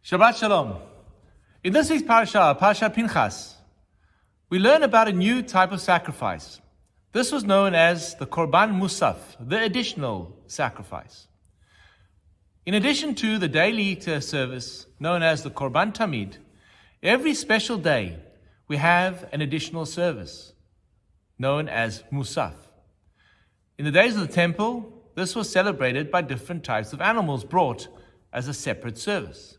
Shabbat Shalom. In this week's Parshat Pinchas, we learn about a new type of sacrifice. This was known as the Korban Musaf, the additional sacrifice. In addition to the daily service known as the Korban Tamid, every special day we have an additional service known as Musaf. In the days of the temple, this was celebrated by different types of animals brought as a separate service.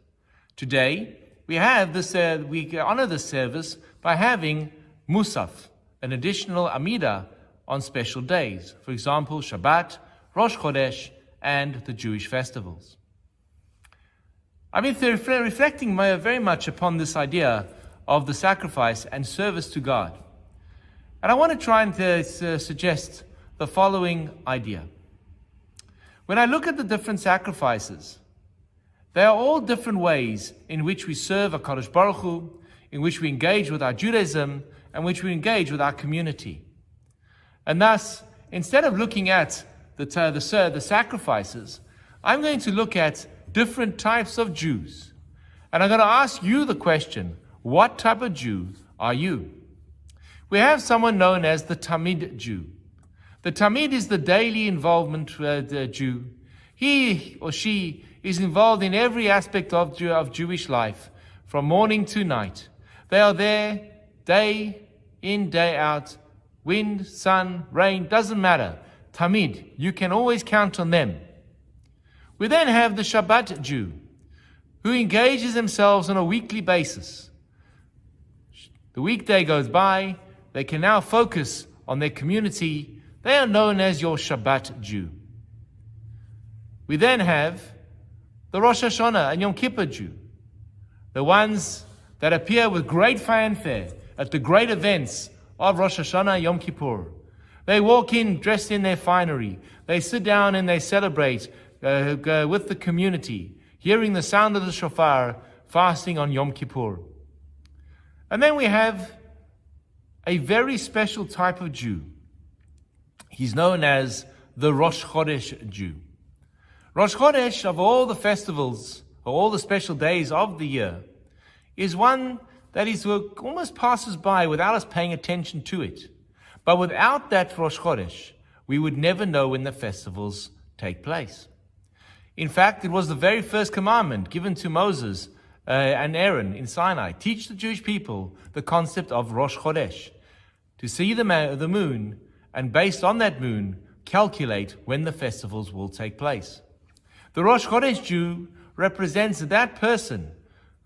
Today, we honor this service by having Musaf, an additional Amidah on special days. For example, Shabbat, Rosh Chodesh, and the Jewish festivals. I've been reflecting very much upon this idea of the sacrifice and service to God. And I want to try and suggest the following idea. When I look at the different sacrifices, they are all different ways in which we serve HaKadosh Baruch Hu, in which we engage with our Judaism, and which we engage with our community. And thus, instead of looking at the sacrifices, I'm going to look at different types of Jews. And I'm going to ask you the question, what type of Jew are you? We have someone known as the Tamid Jew. The Tamid is the daily involvement Jew. He or she is involved in every aspect of Jewish life, from morning to night. They are there day in, day out. Wind, sun, rain, doesn't matter. Tamid, you can always count on them. We then have the Shabbat Jew, who engages themselves on a weekly basis. The weekday goes by, they can now focus on their community. They are known as your Shabbat Jew. We then have the Rosh Hashanah and Yom Kippur Jew, the ones that appear with great fanfare at the great events of Rosh Hashanah and Yom Kippur. They walk in dressed in their finery. They sit down and they celebrate with the community, hearing the sound of the shofar, fasting on Yom Kippur. And then we have a very special type of Jew. He's known as the Rosh Chodesh Jew. Rosh Chodesh, of all the festivals, or all the special days of the year, is one that almost passes by without us paying attention to it. But without that Rosh Chodesh, we would never know when the festivals take place. In fact, it was the very first commandment given to Moses and Aaron in Sinai. Teach the Jewish people the concept of Rosh Chodesh, to see the moon, and based on that moon, calculate when the festivals will take place. The Rosh Chodesh Jew represents that person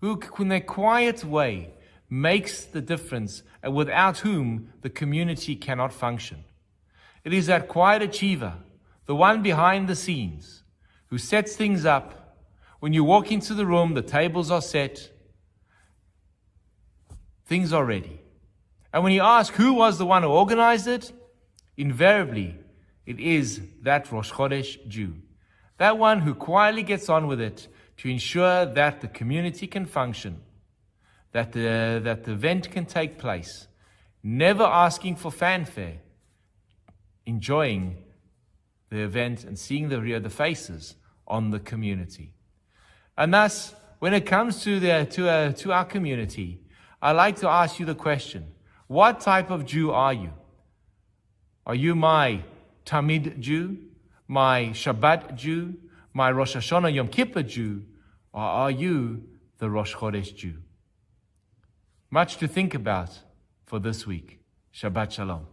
who, in a quiet way, makes the difference and without whom the community cannot function. It is that quiet achiever, the one behind the scenes, who sets things up. When you walk into the room, the tables are set, things are ready. And when you ask who was the one who organized it, invariably it is that Rosh Chodesh Jew. That one who quietly gets on with it to ensure that the community can function, that the event can take place, never asking for fanfare, enjoying the event and seeing the faces on the community. And thus, when it comes to our community, I'd like to ask you the question, what type of Jew are you? Are you my Tamid Jew, my Shabbat Jew, my Rosh Hashanah Yom Kippur Jew, or are you the Rosh Chodesh Jew? Much to think about for this week. Shabbat Shalom.